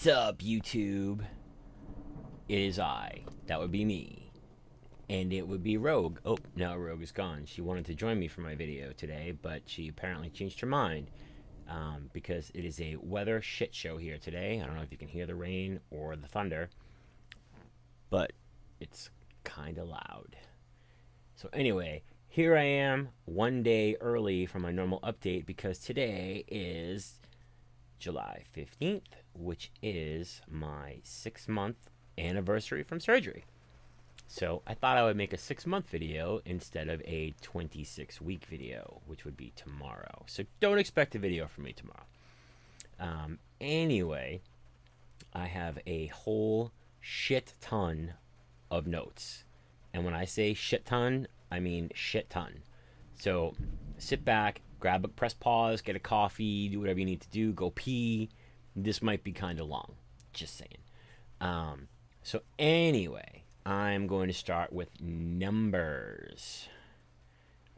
What's up, YouTube? It is I. That would be me. And it would be Rogue. Oh, now Rogue is gone. She wanted to join me for my video today, but she apparently changed her mind because it is a weather shit show here today. I don't know if you can hear the rain or the thunder, but it's kind of loud. So anyway, here I am one day early from my normal update because today is July 15th, which is my 6-month anniversary from surgery. So I thought I would make a 6-month video instead of a 26-week video, which would be tomorrow. So don't expect a video from me tomorrow. Anyway, I have a whole shit ton of notes. And when I say shit ton, I mean shit ton. So sit back, press pause, get a coffee, do whatever you need to do, go pee. This might be kind of long, just saying. So anyway, I'm going to start with numbers.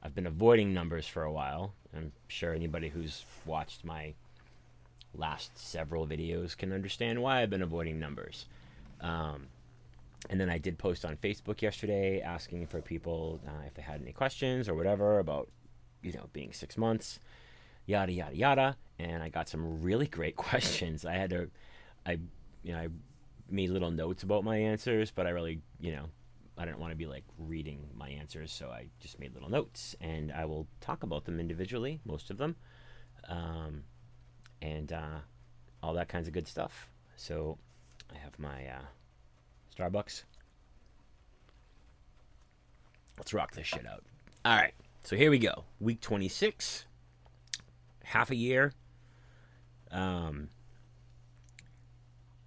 I've been avoiding numbers for a while. I'm sure anybody who's watched my last several videos can understand why I've been avoiding numbers. And then I did post on Facebook yesterday asking for people if they had any questions or whatever about, you know, being 6 months, yada, yada, yada. And I got some really great questions. I made little notes about my answers, but I really, I didn't want to be like reading my answers. So I just made little notes and I will talk about them individually, most of them. And all that kinds of good stuff. So I have my Starbucks. Let's rock this shit out. All right. So here we go. Week 26. Half a year.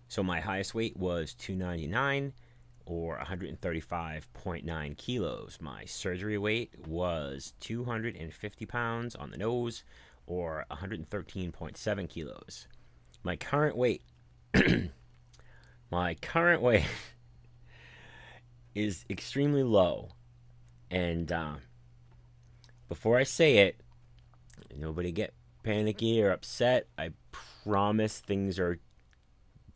So my highest weight was 299 or 135.9 kilos. My surgery weight was 250 pounds on the nose or 113.7 kilos. My current weight is extremely low. And before I say it, nobody get panicky or upset. I promise things are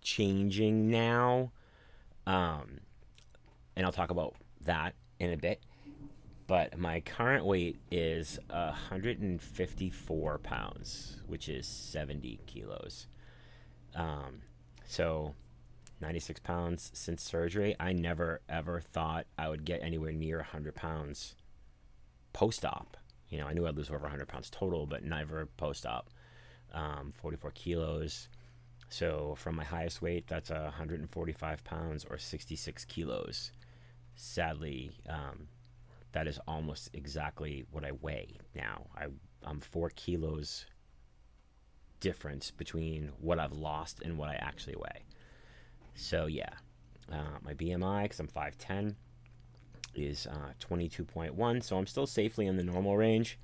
changing now. And I'll talk about that in a bit. But my current weight is 154 pounds, which is 70 kilos. So 96 pounds since surgery. I never ever thought I would get anywhere near 100 pounds post-op. I knew I'd lose over 100 pounds total, but never post-op. 44 kilos. So from my highest weight, that's 145 pounds or 66 kilos. Sadly, that is almost exactly what I weigh now. I'm 4 kilos difference between what I've lost and what I actually weigh. So yeah, my BMI, because I'm 5'10", is 22.1, so I'm still safely in the normal range.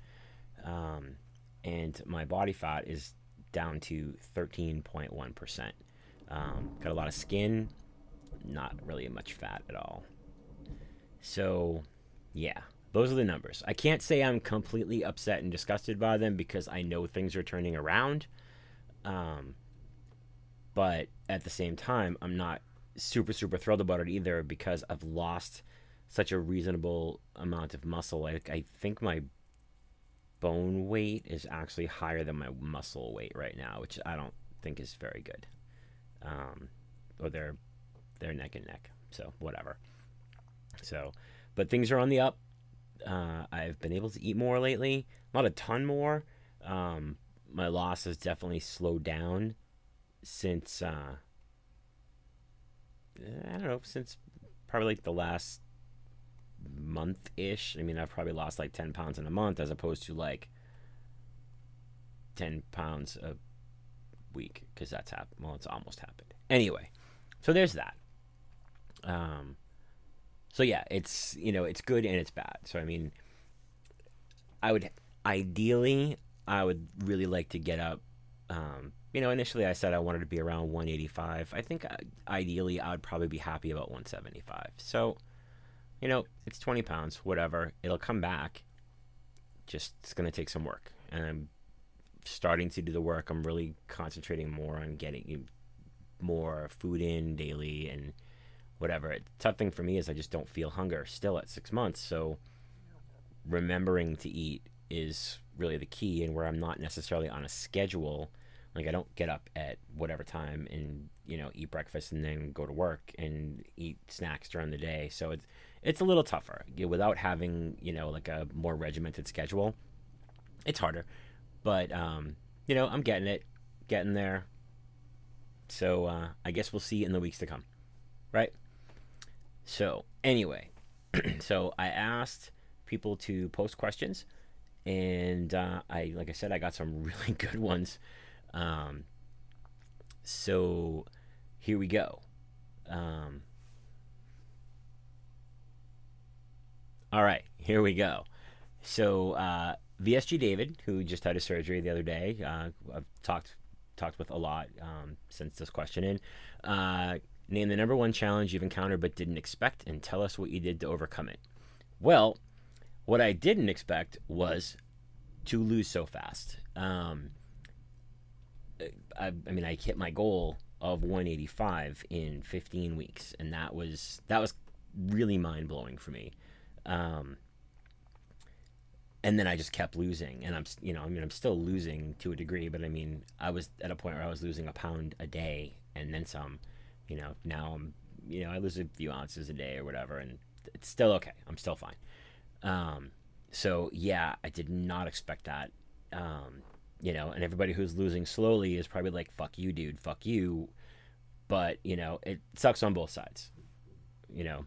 And my body fat is down to 13.1%. Got a lot of skin, not really much fat at all. So yeah, those are the numbers. I can't say I'm completely upset and disgusted by them because I know things are turning around. But at the same time, I'm not super thrilled about it either because I've lost such a reasonable amount of muscle. Like, I think my bone weight is actually higher than my muscle weight right now, which I don't think is very good. Or they're neck and neck, so whatever. So, but things are on the up. I've been able to eat more lately, not a ton more. My loss has definitely slowed down since I don't know, since probably like the last month-ish. I mean, I've probably lost like 10 pounds in a month as opposed to like 10 pounds a week, because that's happened. Well, it's almost happened. Anyway, so there's that. So yeah, it's, it's good and it's bad. So I mean, I would really like to get up. Initially I said I wanted to be around 185. I think ideally I would probably be happy about 175. So, it's 20 pounds, whatever. It'll come back. Just, it's going to take some work. And I'm starting to do the work. I'm really concentrating more on getting more food in daily and whatever. The tough thing for me is I just don't feel hunger still at 6 months. So remembering to eat is really the key, and where I'm not necessarily on a schedule. Like, I don't get up at whatever time and, you know, eat breakfast and then go to work and eat snacks during the day. So it's a little tougher without having, you know, like a more regimented schedule. It's harder, but you know, I'm getting there. So I guess we'll see in the weeks to come, right? So anyway, so I asked people to post questions, and like I said, I got some really good ones. So here we go. All right, here we go. So VSG David, who just had a surgery the other day, I've talked with a lot since this question in. Name the number one challenge you've encountered but didn't expect, and tell us what you did to overcome it. Well, what I didn't expect was to lose so fast. I mean, I hit my goal of 185 in 15 weeks, and that was really mind blowing for me. And then I just kept losing, and I'm still losing to a degree, but I mean, I was at a point where I was losing a pound a day and then some. You know, now I lose a few ounces a day or whatever, and it's still okay. I'm still fine. So yeah, I did not expect that. You know, and everybody who's losing slowly is probably like, fuck you, dude, fuck you. But, you know, it sucks on both sides. You know,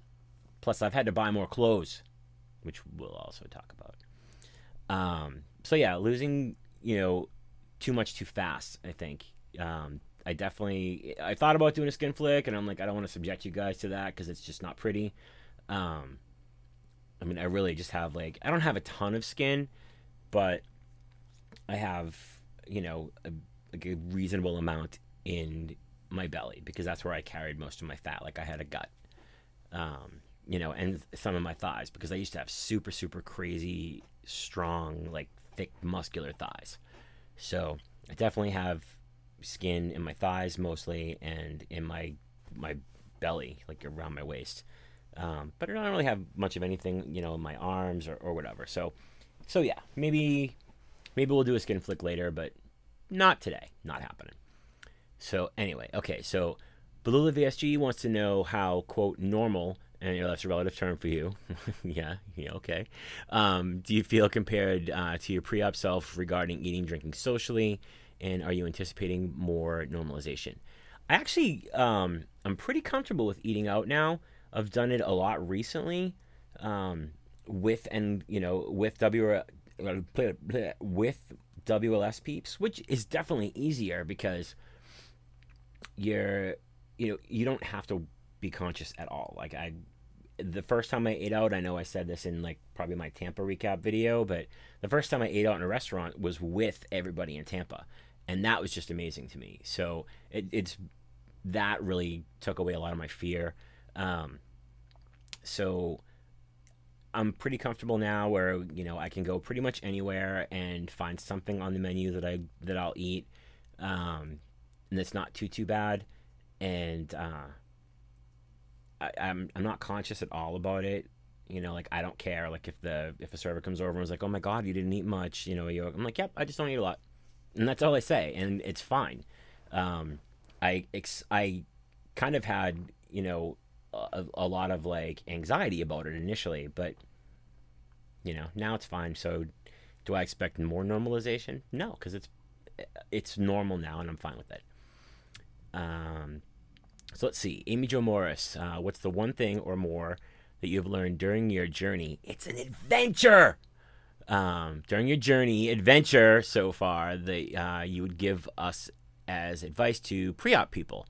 plus I've had to buy more clothes, which we'll also talk about. So yeah, losing, you know, too much too fast, I think. I thought about doing a skin flick, and I'm like, I don't want to subject you guys to that because it's just not pretty. I mean, I really just have I don't have a ton of skin, but I have, you know, a reasonable amount in my belly because that's where I carried most of my fat. Like, I had a gut, you know, and some of my thighs because I used to have super, super crazy, strong, like thick, muscular thighs. So I definitely have skin in my thighs mostly, and in my belly, like around my waist. But I don't really have much of anything, you know, in my arms or whatever. So yeah, maybe we'll do a skin flick later, but not today. Not happening. So anyway, okay. So Belula VSG wants to know how, quote, normal, and that's a relative term for you. yeah, okay. Do you feel compared to your pre-op self regarding eating, drinking socially, and are you anticipating more normalization? I actually, I'm pretty comfortable with eating out now. I've done it a lot recently, with WLS peeps, which is definitely easier because you don't have to be conscious at all. Like, the first time I ate out, I know I said this in like probably my Tampa recap video, but the first time I ate out in a restaurant was with everybody in Tampa, and that was just amazing to me. So it's that really took away a lot of my fear. So I'm pretty comfortable now where, you know, I can go pretty much anywhere and find something on the menu that I'll eat, and it's not too bad. And I'm not conscious at all about it. You know, like, I don't care. Like, if a server comes over and was like, "Oh my God, you didn't eat much," you know, I'm like, "Yep, I just don't eat a lot," and that's all I say, and it's fine. I kind of had, you know, a lot of like anxiety about it initially, but you know, now it's fine. So do I expect more normalization? No, because it's normal now, and I'm fine with it. So let's see. Amy Jo Morris, what's the one thing or more that you've learned during your journey? It's an adventure. During your journey, adventure so far, that you would give us as advice to pre-op people.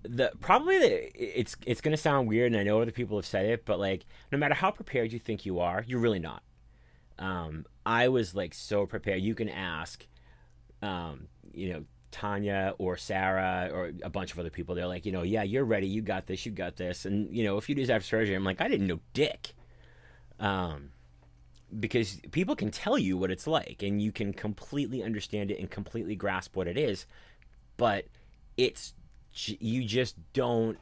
It's gonna sound weird, and I know other people have said it, but like, no matter how prepared you think you are, you're really not. I was like so prepared. You can ask, you know, Tanya or Sarah or a bunch of other people. They're like, you know, yeah, you're ready. You got this. And you know, a few days after surgery, I'm like, I didn't know dick. Because people can tell you what it's like, and you can completely understand it and completely grasp what it is. but it's you just don't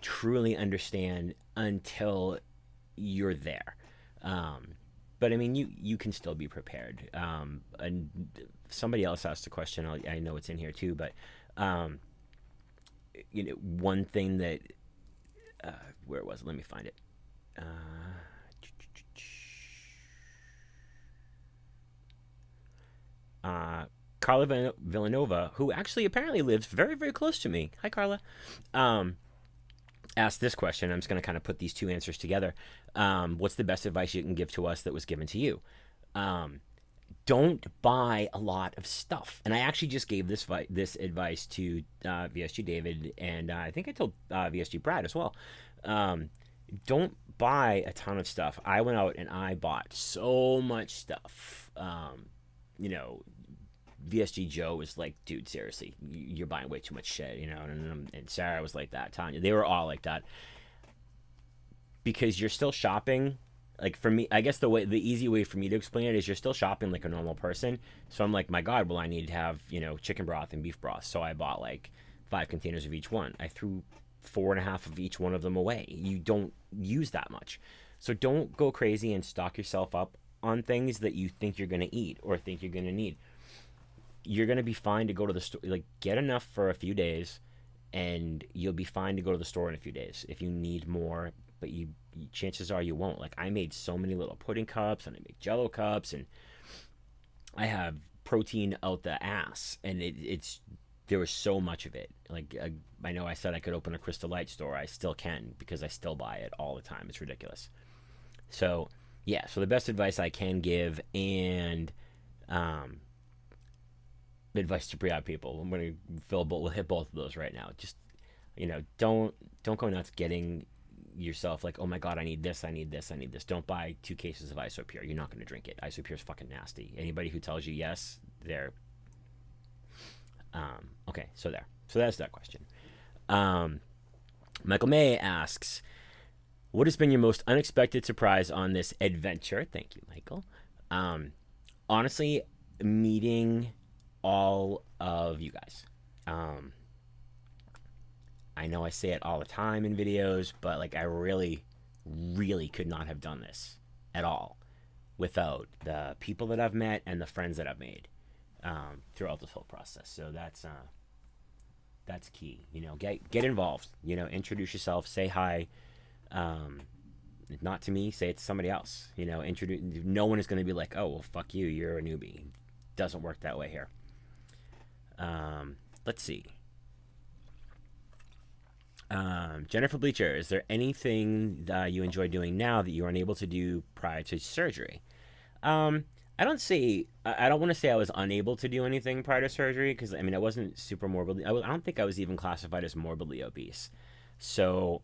truly understand until you're there. Um, but I mean, you can still be prepared. And somebody else asked a question. I know it's in here too, but um, one thing that where was it? Let me find it. Uh, uh, Carla Villanova, who actually apparently lives very, very close to me. Hi, Carla. Um, Asked this question. I'm just going to kind of put these two answers together. What's the best advice you can give to us that was given to you? Um, don't buy a lot of stuff. And I actually just gave this advice to VSG David, and I think I told VSG Brad as well. Um, don't buy a ton of stuff. I went out and I bought so much stuff. You know, VSG Joe was like, dude, seriously, you're buying way too much shit, you know, and Sarah was like that, Tanya, they were all like that, because you're still shopping. Like for me, I guess the easy way for me to explain it is you're still shopping like a normal person. So I'm like, my God, well, I need to have, chicken broth and beef broth. So I bought like 5 containers of each one. I threw 4.5 of each one of them away. You don't use that much. So don't go crazy and stock yourself up on things that you think you're going to eat or think you're going to need. You're going to be fine to go to the store. Like, get enough for a few days, and you'll be fine to go to the store in a few days. If you need more, but chances are you won't. Like, I made so many little pudding cups, and I make Jello cups, and I have protein out the ass, and there was so much of it. Like, I know I said I could open a Crystal Light store. I still can, because I still buy it all the time. It's ridiculous. So yeah, so the best advice I can give, and advice to pre-op people, I'm going to we'll hit both of those right now. Just, don't go nuts getting yourself like, oh my God, I need this, I need this, I need this. Don't buy 2 cases of Isopure. You're not going to drink it. Isopure is fucking nasty. Anybody who tells you yes, they're okay. So that's that question. Michael May asks, what has been your most unexpected surprise on this adventure? Thank you, Michael. Honestly, meeting all of you guys. I know I say it all the time in videos, but like, I really, really could not have done this at all without the people that I've met and the friends that I've made throughout this whole process. So that's key. Get involved. Introduce yourself. Say hi. Not to me. Say it to somebody else. Introduce. No one is going to be like, oh well, fuck you. You're a newbie. Doesn't work that way here. Let's see. Jennifer Bleacher, is there anything that you enjoy doing now that you were unable to do prior to surgery? I don't want to say I was unable to do anything prior to surgery, because I mean, I wasn't super morbidly. I don't think I was even classified as morbidly obese. So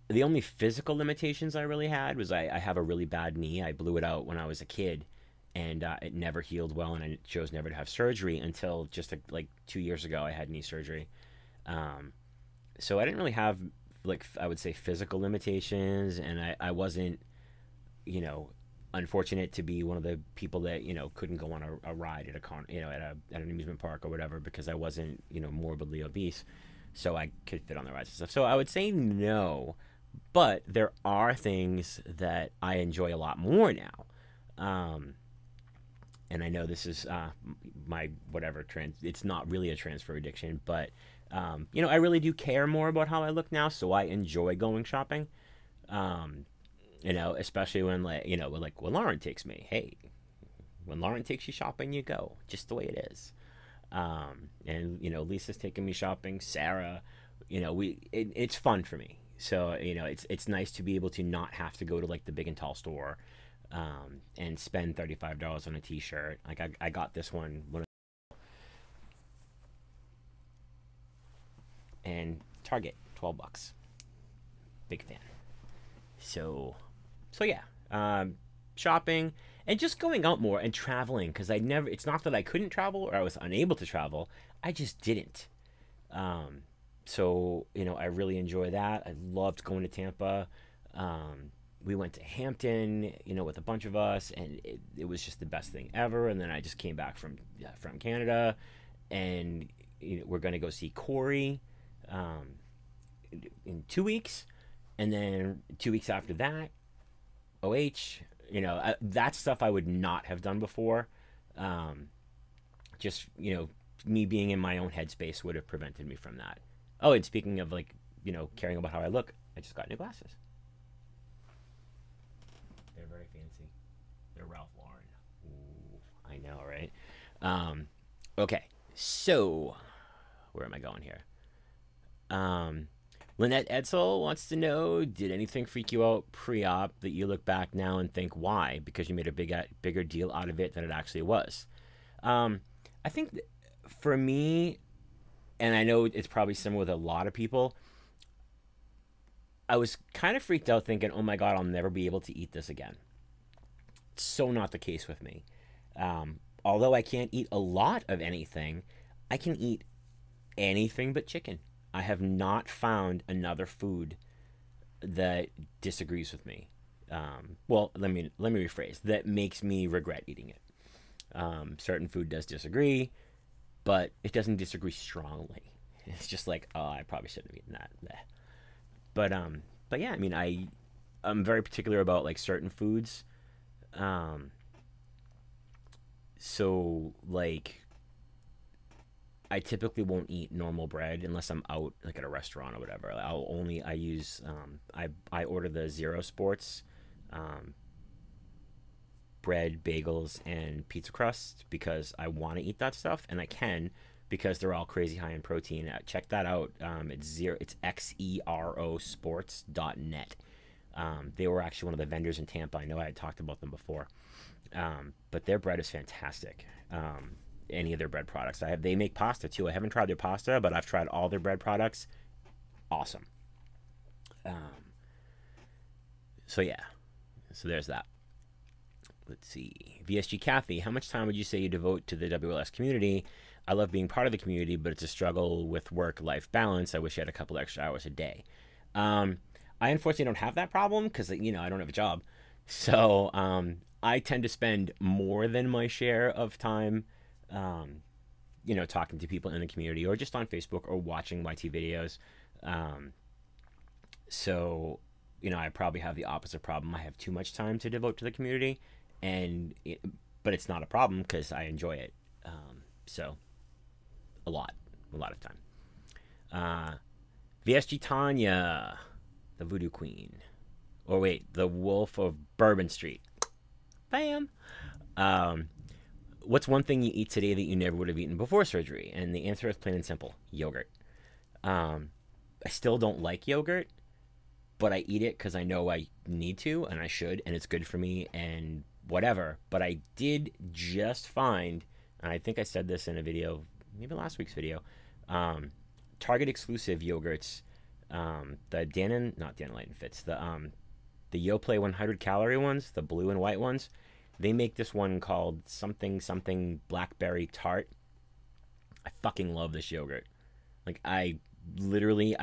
the only physical limitations I really had was I have a really bad knee. I blew it out when I was a kid, and it never healed well, and I chose never to have surgery until just like 2 years ago. I had knee surgery. So I didn't really have, like, I would say, physical limitations, and I wasn't, unfortunate to be one of the people that, couldn't go on a ride at at an amusement park or whatever, because I wasn't, morbidly obese, so I could fit on the rides and stuff. So I would say no, but there are things that I enjoy a lot more now. And I know this is my whatever it's not really a transfer addiction, but I really do care more about how I look now, so I enjoy going shopping. Especially when when Lauren takes me. Hey, when Lauren takes you shopping, you go, just the way it is. And Lisa's taking me shopping. Sarah, it's fun for me. So it's nice to be able to not have to go to like the big and tall store. And spend $35 on a t-shirt. Like I got this one and Target, $12. Big fan. So yeah, shopping and just going out more and traveling, because it's not that I couldn't travel or I was unable to travel, I just didn't. So I really enjoy that. I loved going to Tampa. We went to Hampton, with a bunch of us, and it was just the best thing ever. And then I just came back from Canada, and we're going to go see Corey in 2 weeks, and then 2 weeks after that, OH. That stuff I would not have done before. Just me being in my own headspace would have prevented me from that. Oh, and speaking of caring about how I look, I just got new glasses. They're very fancy. They're Ralph Lauren. Ooh, I know, right? Okay, so where am I going here? Lynette Edsel wants to know, did anything freak you out pre-op that you look back now and think why? Because you made a bigger deal out of it than it actually was. I think for me, and I know it's probably similar with a lot of people, I was kind of freaked out thinking, oh my God, I'll never be able to eat this again. It's so not the case with me. Although I can't eat a lot of anything, I can eat anything but chicken. I have not found another food that disagrees with me. Well, let me rephrase. That makes me regret eating it. Certain food does disagree, but it doesn't disagree strongly. It's just like, oh, I probably shouldn't have eaten that. Bleh. But yeah, I mean, I'm very particular about like certain foods. So like, I typically won't eat normal bread unless I'm out like at a restaurant or whatever. I use I order the Zero Sports bread, bagels, and pizza crust because I want to eat that stuff, and I can because they're all crazy high in protein. Check that out. It's xerosports.net. They were actually one of the vendors in Tampa. I know I had talked about them before, but their bread is fantastic. Any of their bread products. They make pasta too. I haven't tried their pasta, but I've tried all their bread products. Awesome. So yeah. So there's that. Let's see. VSG Kathy, how much time would you say you devote to the WLS community? I love being part of the community, but it's a struggle with work-life balance. I wish I had a couple extra hours a day. I unfortunately don't have that problem because I don't have a job. So I tend to spend more than my share of time talking to people in the community or just on Facebook or watching YT videos. So, I probably have the opposite problem. I have too much time to devote to the community, but it's not a problem because I enjoy it. So a lot of time. VSG Tanya, the Voodoo Queen. Or wait, the Wolf of Bourbon Street. Bam! What's one thing you eat today that you never would have eaten before surgery? And the answer is plain and simple: yogurt. I still don't like yogurt, but I eat it because I know I need to and I should, and it's good for me and whatever. But I did just find, and I think I said this in a video, maybe last week's video, Target exclusive yogurts, the not Dannon Fits, the Yoplait 100 calorie ones, the blue and white ones. They make this one called something blackberry tart. I fucking love this yogurt. Like I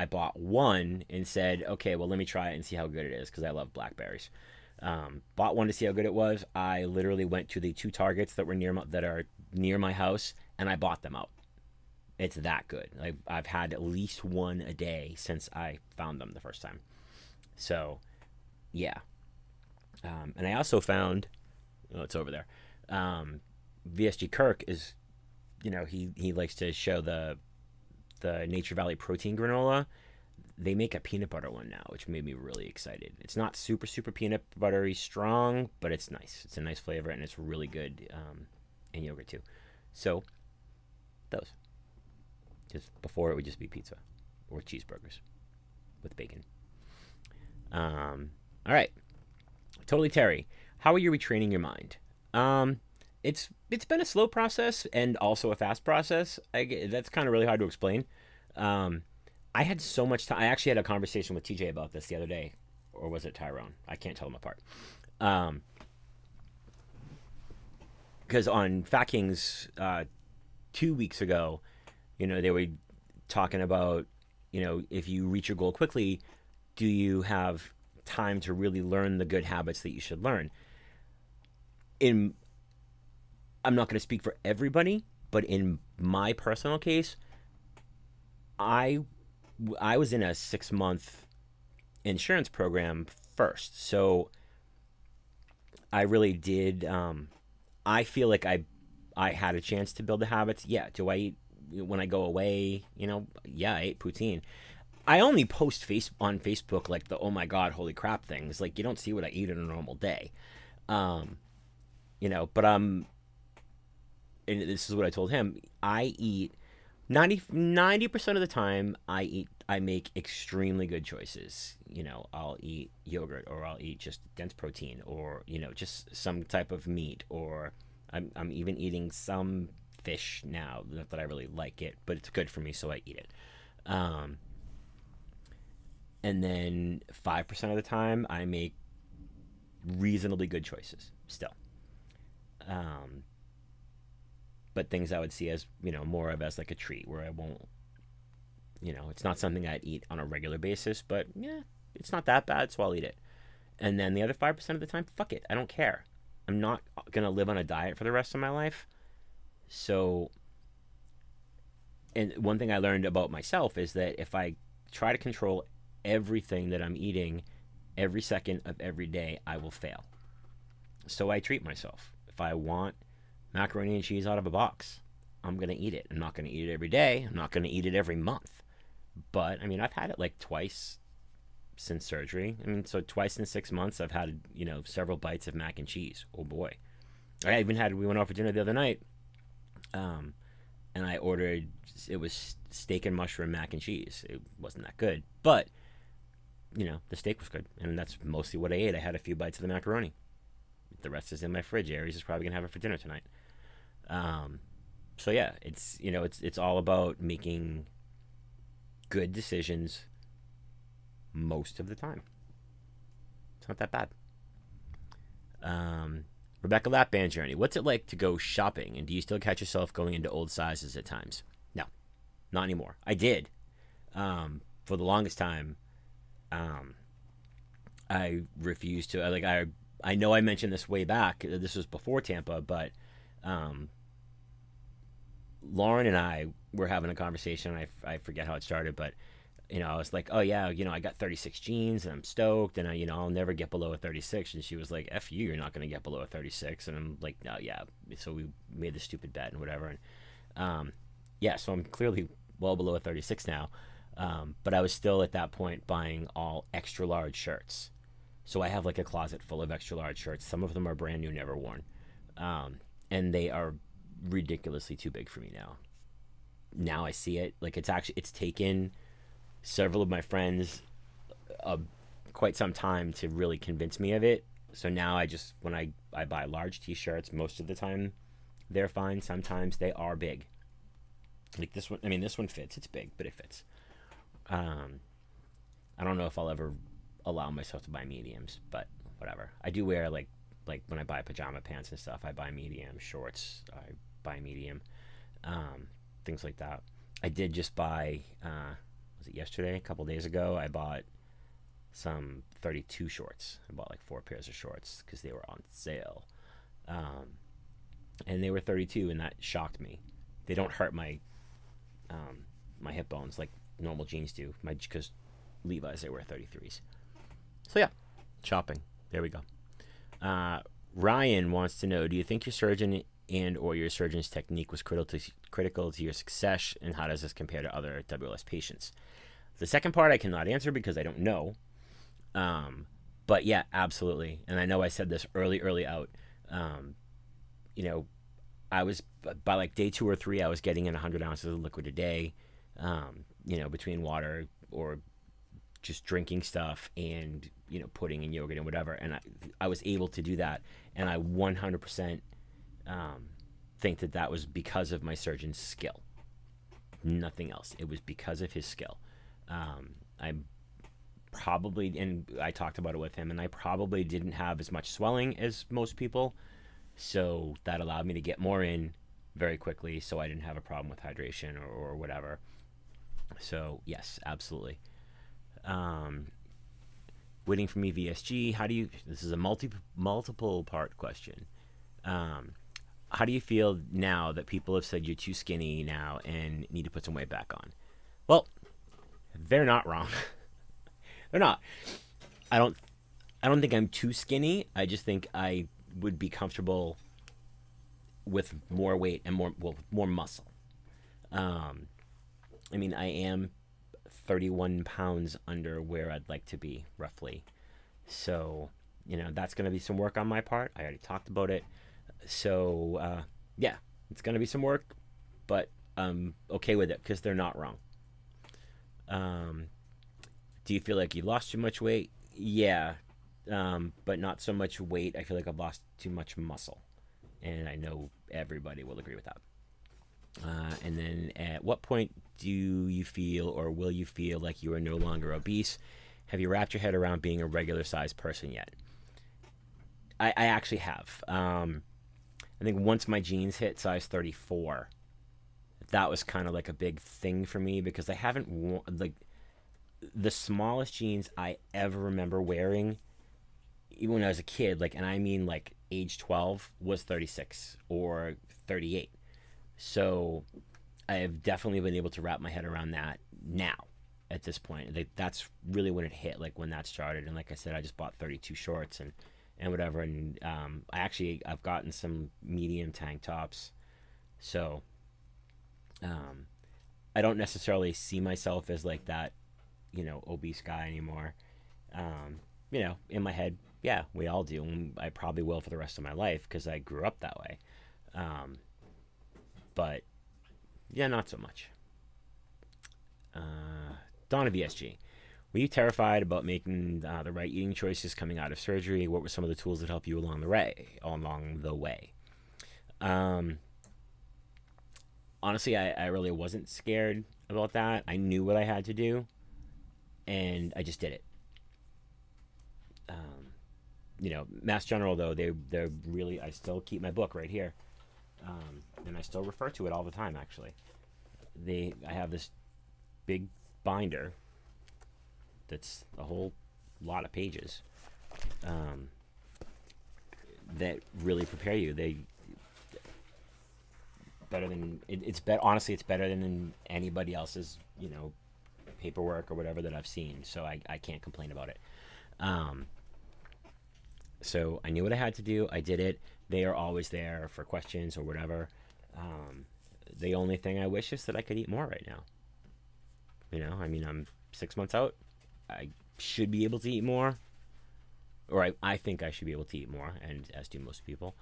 bought one and said, okay, well let me try it and see how good it is because I love blackberries. Bought one to see how good it was. I literally went to the 2 Targets that are near my house and I bought them out. It's that good. I've had at least one a day since I found them the first time. So yeah. And I also found, oh, it's over there. VSG Kirk is, he likes to show the Nature Valley protein granola. They make a peanut butter one now, which made me really excited. It's not super peanut buttery strong, but it's nice. It's a nice flavor and it's really good in yogurt too. So those. Just before it would just be pizza or cheeseburgers with bacon. All right. Totally Terry, how are you retraining your mind? It's been a slow process and also a fast process. That's kind of really hard to explain. I had so much time. I actually had a conversation with TJ about this the other day, or was it Tyrone? I can't tell them apart. Because on Fat Kings 2 weeks ago, they were talking about, if you reach your goal quickly, do you have time to really learn the good habits that you should learn? I'm not going to speak for everybody, but in my personal case, I I was in a 6 month insurance program first, so I really did. I feel like I had a chance to build the habits. Yeah. Do I eat when I go away? Yeah, I ate poutine. I only post on Facebook like the oh my god, holy crap things. Like you don't see what I eat in a normal day. Um, but and this is what I told him. I eat 90% of the time I make extremely good choices. I'll eat yogurt, or I'll eat just dense protein, or just some type of meat, or I'm even eating some fish now. Not that I really like it, but it's good for me, so I eat it. Um, and then 5% of the time I make reasonably good choices still. Um, but things I would see as more of as like a treat, where I won't, it's not something I'd eat on a regular basis, but yeah, it's not that bad, so I'll eat it. And then the other 5% of the time, fuck it, I don't care. I'm not gonna live on a diet for the rest of my life. So, and one thing I learned about myself is that if I try to control everything that I'm eating every second of every day, I will fail. So I treat myself. If I want macaroni and cheese out of a box, I'm going to eat it. I'm not going to eat it every day. I'm not going to eat it every month. But, I mean, I've had it like twice since surgery. I mean, so twice in 6 months, I've had, several bites of mac and cheese. Oh, boy. We went out for dinner the other night, and I ordered, it was steak and mushroom mac and cheese. It wasn't that good. But, the steak was good. And that's mostly what I ate. I had a few bites of the macaroni. The rest is in my fridge. Aries is probably going to have it for dinner tonight. So yeah, it's all about making good decisions most of the time. It's not that bad. Rebecca Lap Band Journey. What's it like to go shopping, and do you still catch yourself going into old sizes at times? No, not anymore. I did. For the longest time, I refused to. I know I mentioned this way back. This was before Tampa, but Lauren and I were having a conversation. I forget how it started, but I was like, oh yeah, I got 36 jeans and I'm stoked, and I'll never get below a 36. And she was like, F you, you're not going to get below a 36. And I'm like, no, yeah. So we made the stupid bet and whatever. And yeah, so I'm clearly well below a 36 now. But I was still at that point buying all extra large shirts. So I have like a closet full of extra large shirts. Some of them are brand new, never worn. And they are ridiculously too big for me now. Now I see it. Like it's taken several of my friends quite some time to really convince me of it. So now when I buy large t-shirts, most of the time they're fine. Sometimes they are big. Like this one, I mean, this one fits. It's big, but it fits. I don't know if I'll ever allow myself to buy mediums, but whatever. I do wear like when I buy pajama pants and stuff, I buy medium. Shorts, I buy medium. Things like that. I did just buy, was it yesterday? A couple days ago, I bought some 32 shorts. I bought like 4 pairs of shorts because they were on sale. And they were 32, and that shocked me. They don't hurt my my hip bones like normal jeans do. Because Levi's, they wear 33s. So yeah, shopping. There we go. Ryan wants to know, do you think your surgeon and or your surgeon's technique was critical to your success, and how does this compare to other WLS patients? The second part I cannot answer because I don't know. But yeah, absolutely. And I know I said this early out. I was, by like day 2 or 3, I was getting in 100 ounces of liquid a day, between water or just drinking stuff and, pudding and yogurt and whatever. And I was able to do that. And I 100% think that was because of my surgeon's skill. Nothing else. It was because of his skill. I probably, and I talked about it with him, and I probably didn't have as much swelling as most people. So that allowed me to get more in very quickly, so I didn't have a problem with hydration or whatever. So yes, absolutely. Waiting for me, VSG. This is a multiple part question. How do you feel now that people have said you're too skinny now and need to put some weight back on? Well, they're not wrong. They're not. I don't. I don't think I'm too skinny. I just think I would be comfortable with more weight and more muscle. I mean, I am 31 pounds under where I'd like to be, roughly. So, that's going to be some work on my part. I already talked about it. So, yeah, it's going to be some work, but I'm okay with it because they're not wrong. Do you feel like you lost too much weight? Yeah, but not so much weight. I feel like I've lost too much muscle. And I know everybody will agree with that. And then at what point do you feel or will you feel like you are no longer obese? Have you wrapped your head around being a regular sized person yet? I actually have. I think once my jeans hit size 34, that was kind of like a big thing for me because I haven't worn, like, the smallest jeans I ever remember wearing, even when I was a kid, like, and I mean like age 12, was 36 or 38. So I have definitely been able to wrap my head around that now at this point. That's really when it hit, like when that started. And like I said, I just bought 32 shorts and whatever. And I've gotten some medium tank tops. So I don't necessarily see myself as like that, obese guy anymore. In my head, yeah, we all do. And I probably will for the rest of my life because I grew up that way. But yeah, not so much. Donna VSG, were you terrified about making the right eating choices coming out of surgery? What were some of the tools that helped you along the way? Honestly, I really wasn't scared about that. I knew what I had to do, and I just did it. Mass General, though, they're really, I still keep my book right here. And I still refer to it all the time, actually. I have this big binder that's a whole lot of pages that really prepare you. Honestly, it's better than anybody else's, paperwork or whatever that I've seen. So I can't complain about it. So I knew what I had to do. I did it. They are always there for questions or whatever. The only thing I wish is that I could eat more right now. I'm 6 months out. I should be able to eat more. Or I think I should be able to eat more, and as do most people.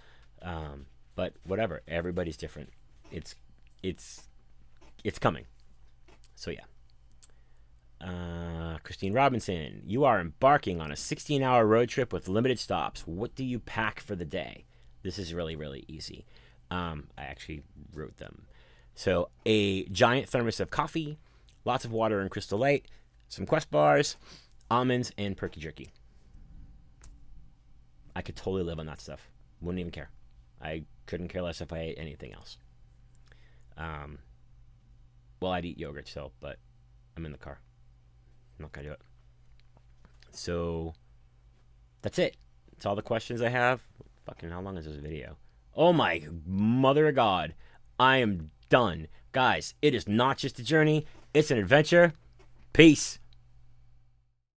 But whatever. Everybody's different. It's coming. So yeah. Christine Robinson, you are embarking on a 16-hour road trip with limited stops. What do you pack for the day? This is really, really easy. I actually wrote them. So a giant thermos of coffee, lots of water and Crystal Light, some Quest bars, almonds, and perky jerky. I could totally live on that stuff. Wouldn't even care. I couldn't care less if I ate anything else. Well, I'd eat yogurt still, but I'm in the car. I'm not going to do it. So that's it. That's all the questions I have. Fucking how long is this video? Oh my mother of God. I am done. Guys, it is not just a journey. It's an adventure. Peace.